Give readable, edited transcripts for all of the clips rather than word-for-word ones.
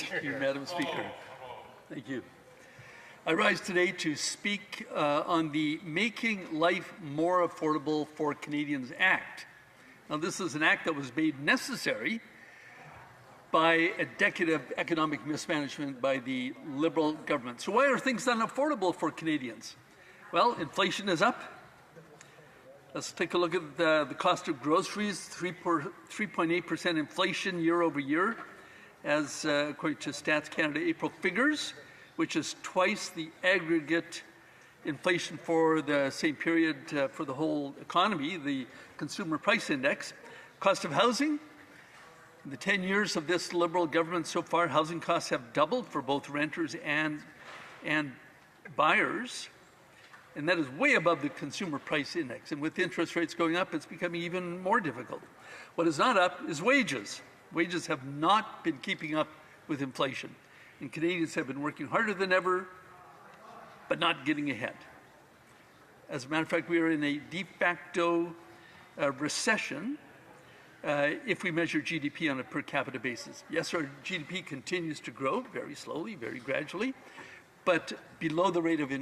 Thank you, Madam Speaker. Thank you. I rise today to speak on the Making Life More Affordable for Canadians Act. Now, this is an act that was made necessary by a decade of economic mismanagement by the Liberal government. So why are things unaffordable for Canadians? Well, inflation is up. Let's take a look at the cost of groceries, 3.8% inflation year over year, as according to Stats Canada April figures, which is twice the aggregate inflation for the same period for the whole economy, the Consumer Price Index. Cost of housing, in the 10 years of this Liberal government so far, housing costs have doubled for both renters and buyers, and that is way above the Consumer Price Index. And with interest rates going up, it's becoming even more difficult. What is not up is wages. Wages have not been keeping up with inflation, and Canadians have been working harder than ever, but not getting ahead. As a matter of fact, we are in a de facto recession if we measure GDP on a per capita basis. Yes, our GDP continues to grow very slowly, very gradually, but below the rate of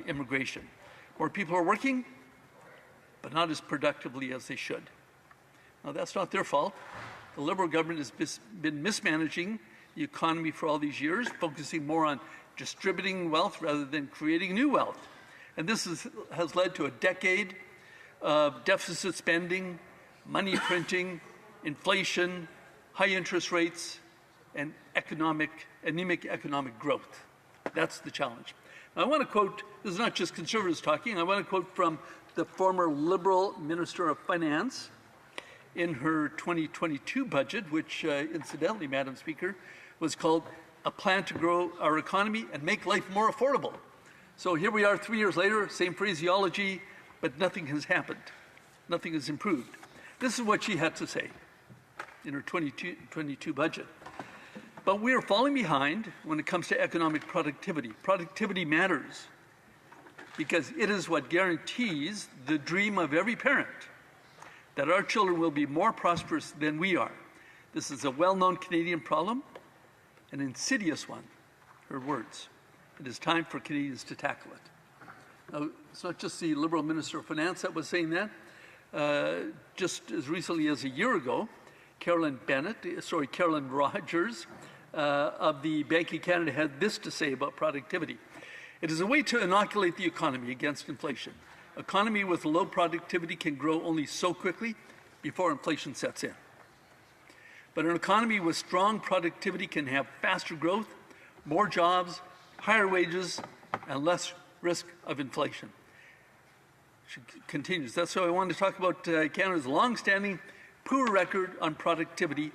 immigration. More people are working, but not as productively as they should. Now, that's not their fault. The Liberal government has been mismanaging the economy for all these years, focusing more on distributing wealth rather than creating new wealth. And this has led to a decade of deficit spending, money printing, inflation, high interest rates, and anemic economic growth. That's the challenge. Now, I want to quote, this is not just Conservatives talking, I want to quote from the former Liberal Minister of Finance in her 2022 budget, which incidentally, Madam Speaker, was called A Plan to Grow Our Economy and Make Life More Affordable. So here we are 3 years later, same phraseology, but nothing has happened. Nothing has improved. This is what she had to say in her 2022 budget. But we are falling behind when it comes to economic productivity. Productivity matters because it is what guarantees the dream of every parent, that our children will be more prosperous than we are. This is a well-known Canadian problem, an insidious one, her words. It is time for Canadians to tackle it. Now, it's not just the Liberal Minister of Finance that was saying that. Just as recently as a year ago, Carolyn Rogers of the Bank of Canada had this to say about productivity. It is a way to inoculate the economy against inflation. Economy with low productivity can grow only so quickly before inflation sets in. But an economy with strong productivity can have faster growth, more jobs, higher wages, and less risk of inflation. She continues. That's why I wanted to talk about Canada's long-standing poor record on productivity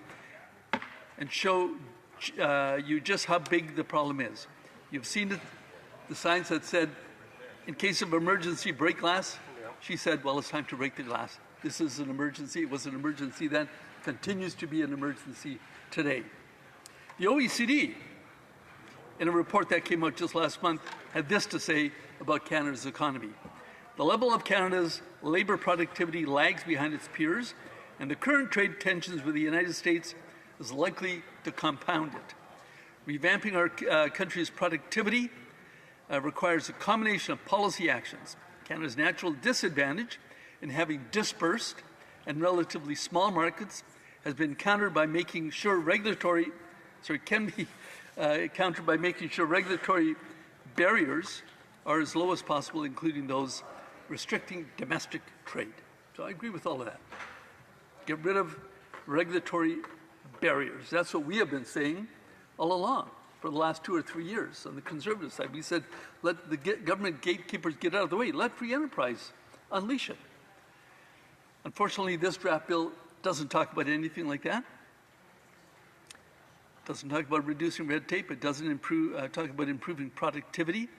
and show you just how big the problem is. You've seen the signs that said, in case of emergency, break glass. She said, well, it's time to break the glass. This is an emergency. It was an emergency then, continues to be an emergency today. The OECD, in a report that came out just last month, had this to say about Canada's economy. The level of Canada's labour productivity lags behind its peers, and the current trade tensions with the United States is likely to compound it. Revamping our country's productivity requires a combination of policy actions. Canada's natural disadvantage in having dispersed and relatively small markets has been countered by making sure regulatory barriers are as low as possible, including those restricting domestic trade. So I agree with all of that. Get rid of regulatory barriers. That's what we have been saying all along for the last 2 or 3 years on the Conservative side. We said, let the government gatekeepers get out of the way. Let free enterprise unleash it. Unfortunately, this draft bill doesn't talk about anything like that. It doesn't talk about reducing red tape. It doesn't talk about improving productivity.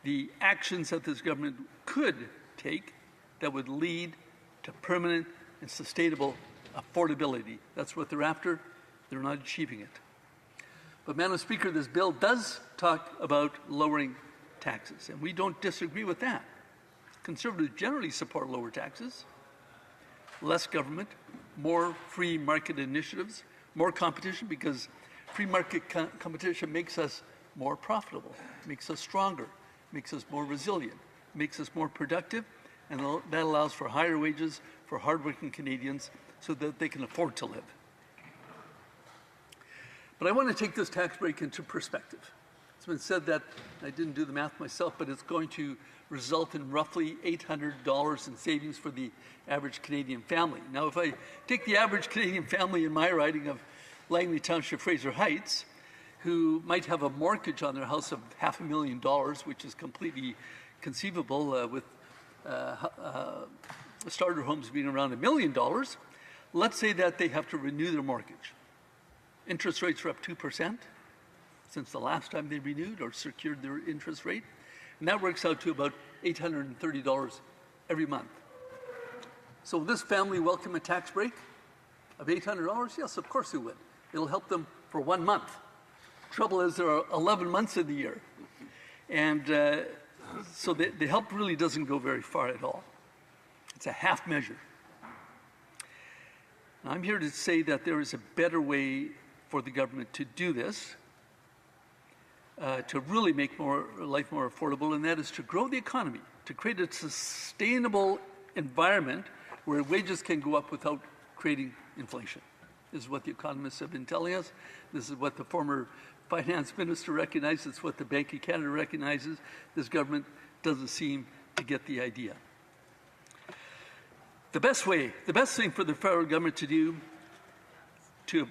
The actions that this government could take that would lead to permanent and sustainable affordability. That's what they're after. They're not achieving it. But, Madam Speaker, this bill does talk about lowering taxes, and we don't disagree with that. Conservatives generally support lower taxes, less government, more free market initiatives, more competition, because Free market competition makes us more profitable, makes us stronger, makes us more resilient, makes us more productive, and that allows for higher wages for hardworking Canadians so that they can afford to live. But I want to take this tax break into perspective. It's been said that, I didn't do the math myself, but it's going to result in roughly $800 in savings for the average Canadian family. Now, if I take the average Canadian family in my riding of Langley Township, Fraser Heights, who might have a mortgage on their house of $500,000, which is completely conceivable with starter homes being around $1 million, let's say that they have to renew their mortgage. Interest rates are up 2% since the last time they renewed or secured their interest rate. And that works out to about $830 every month. So will this family welcome a tax break of $800? Yes, of course it would. It'll help them for 1 month. Trouble is there are 11 months in the year. And so the help really doesn't go very far at all. It's a half measure. Now, I'm here to say that there is a better way for the government to do this, to really make life more affordable, and that is to grow the economy, to create a sustainable environment where wages can go up without creating inflation. This is what the economists have been telling us. This is what the former finance minister recognizes. It's what the Bank of Canada recognizes. This government doesn't seem to get the idea. The best thing for the federal government to do to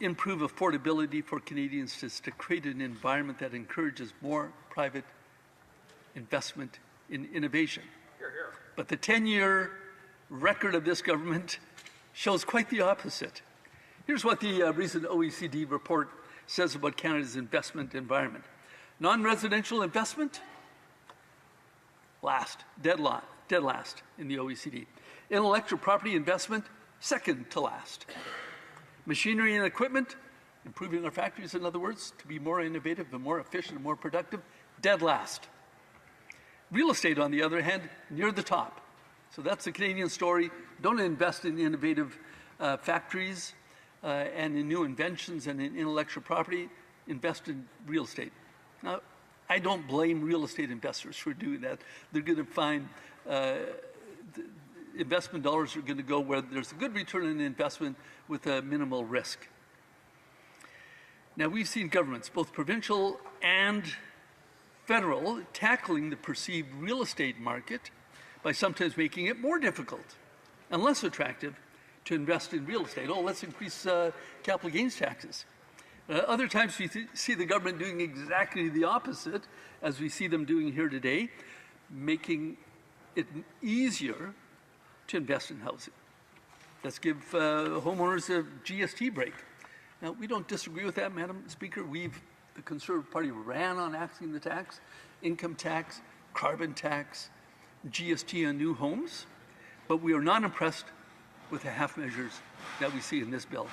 improve affordability for Canadians is to create an environment that encourages more private investment in innovation. Hear, hear. But the 10-year record of this government shows quite the opposite. Here's what the recent OECD report says about Canada's investment environment. Non-residential investment, dead last in the OECD. Intellectual property investment, second to last. Machinery and equipment, improving our factories, in other words, to be more innovative and more efficient and more productive, dead last. Real estate, on the other hand, near the top. So that's the Canadian story. Don't invest in innovative factories and in new inventions and in intellectual property. Invest in real estate. Now, I don't blame real estate investors for doing that. They're going to find investment dollars are going to go where there's a good return on investment with a minimal risk. Now, we've seen governments, both provincial and federal, tackling the perceived real estate market by sometimes making it more difficult and less attractive to invest in real estate. Oh, let's increase capital gains taxes. Other times we see the government doing exactly the opposite, as we see them doing here today, making it easier to invest in housing. Let's give homeowners a GST break. Now, we don't disagree with that, Madam Speaker. The Conservative Party ran on axing the tax, income tax, carbon tax, GST on new homes, but we are not impressed with the half measures that we see in this bill.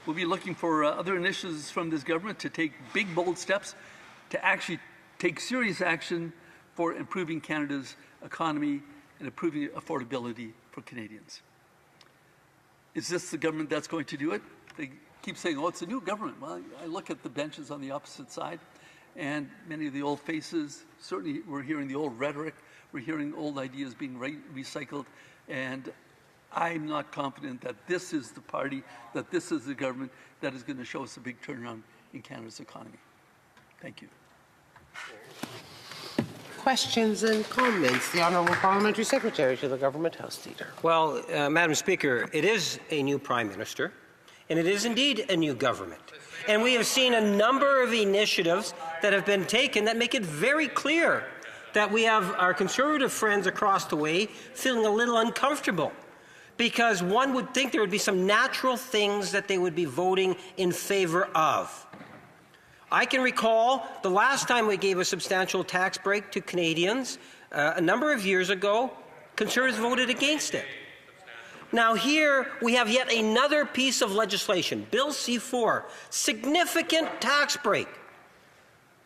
We'll be looking for other initiatives from this government to take big, bold steps to actually take serious action for improving Canada's economy and improving affordability for Canadians. Is this the government that's going to do it? They keep saying, oh, it's a new government. Well, I look at the benches on the opposite side, and many of the old faces, certainly we're hearing the old rhetoric, we're hearing old ideas being recycled, and I'm not confident that this is the party, that this is the government that is going to show us a big turnaround in Canada's economy. Thank you. Questions and comments. The Honourable Parliamentary Secretary to the Government House Leader. Well, Madam Speaker, it is a new Prime Minister, and it is indeed a new government. And we have seen a number of initiatives that have been taken that make it very clear that we have our Conservative friends across the way feeling a little uncomfortable, because one would think there would be some natural things that they would be voting in favour of. I can recall the last time we gave a substantial tax break to Canadians, a number of years ago, Conservatives voted against it. Now here we have yet another piece of legislation, Bill C-4, significant tax break.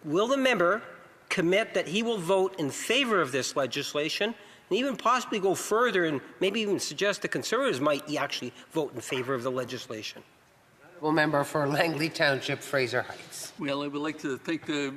Will the member commit that he will vote in favour of this legislation, and even possibly go further and maybe even suggest the Conservatives might actually vote in favour of the legislation? Member for Langley Township, Fraser Heights. Well, I would like to thank the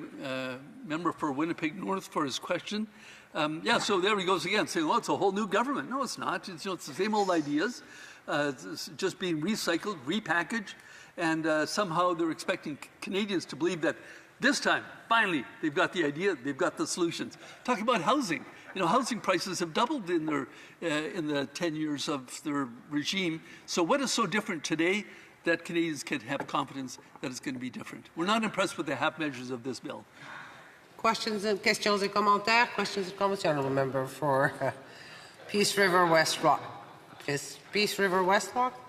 member for Winnipeg North for his question. So there he goes again, saying, well, it's a whole new government. No, it's not. It's the same old ideas, it's just being recycled, repackaged, and somehow they're expecting Canadians to believe that this time, finally, they've got the idea, they've got the solutions. Talking about housing. Housing prices have doubled in the 10 years of their regime. So what is so different today that Canadians can have confidence that it's going to be different? We're not impressed with the half measures of this bill. Questions et commentaires? Questions and comments? The Honourable Member for Peace River West Rock. Peace River West Rock?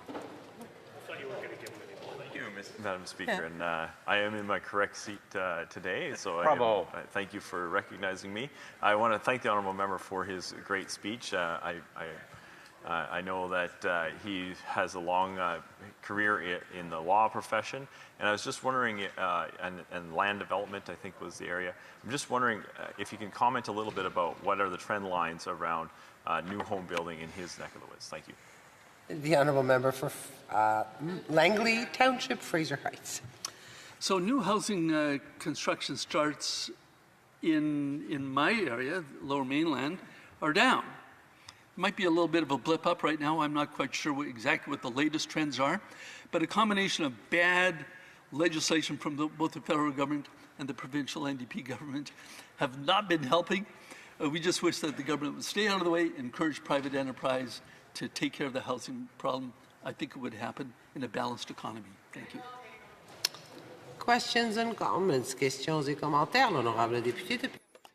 Madam Speaker, and I am in my correct seat today, so Bravo. I thank you for recognizing me. I want to thank the honourable member for his great speech. I know that he has a long career in the law profession, and I was just wondering, and land development I think was the area. I'm just wondering if you can comment a little bit about what are the trend lines around new home building in his neck of the woods. Thank you. The Honourable Member for Langley Township, Fraser Heights. So new housing construction starts in my area, Lower Mainland, are down. Might be a little bit of a blip up right now. I'm not quite sure exactly what the latest trends are, but a combination of bad legislation from both the federal government and the provincial NDP government have not been helping. We just wish that the government would stay out of the way, encourage private enterprise to take care of the housing problem. I think it would happen in a balanced economy. Thank you. Questions and comments? Questions et commentaires? L'honorable député de...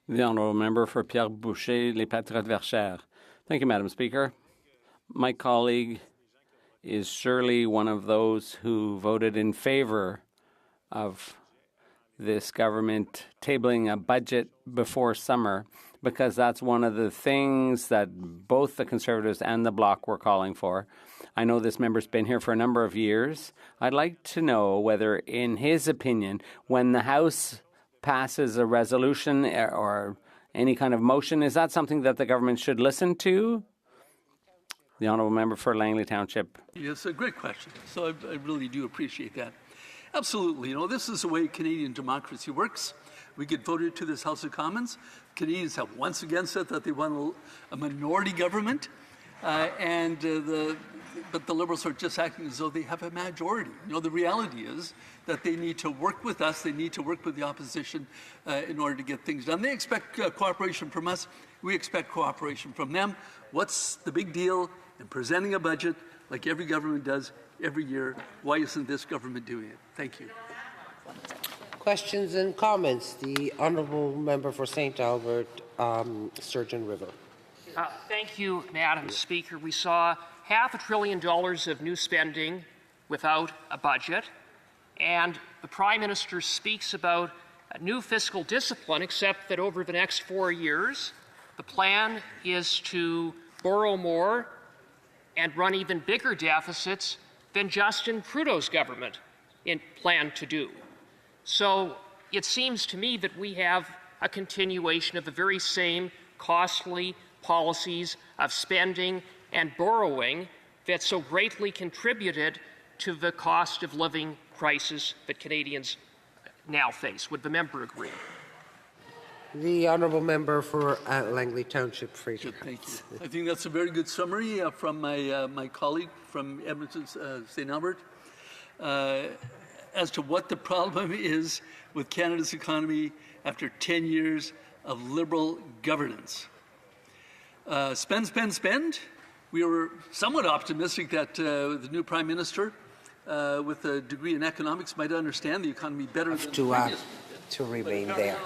The Honourable Member for Pierre Boucher, Les Patriotes Verchères. Thank you, Madam Speaker. My colleague is surely one of those who voted in favor of this government tabling a budget before summer, because that's one of the things that both the Conservatives and the Bloc were calling for. I know this member's been here for a number of years. I'd like to know whether, in his opinion, when the House passes a resolution or any kind of motion, is that something that the government should listen to? The Honourable Member for Langley Township. Yes, a great question. So I really do appreciate that. Absolutely. This is the way Canadian democracy works. We get voted to this House of Commons. Canadians have once again said that they want a minority government, but the Liberals are just acting as though they have a majority. The reality is that they need to work with us. They need to work with the opposition in order to get things done. They expect cooperation from us. We expect cooperation from them. What's the big deal in presenting a budget like every government does every year? Why isn't this government doing it? Thank you. Questions and comments? The Honourable Member for St. Albert, Sturgeon River. Thank you, Madam Speaker. We saw $500 billion of new spending without a budget, and the Prime Minister speaks about a new fiscal discipline, except that over the next 4 years, the plan is to borrow more and run even bigger deficits than Justin Trudeau's government planned to do. So it seems to me that we have a continuation of the very same costly policies of spending and borrowing that so greatly contributed to the cost of living crisis that Canadians now face. Would the member agree? The Honourable Member for Langley Township, Fraser Thank Heights. you. I think that's a very good summary from my colleague from Edmonton, St. Albert, as to what the problem is with Canada's economy after 10 years of Liberal governance. Spend, spend, spend. We were somewhat optimistic that the new Prime Minister, with a degree in economics, might understand the economy better than the previous. To remain there.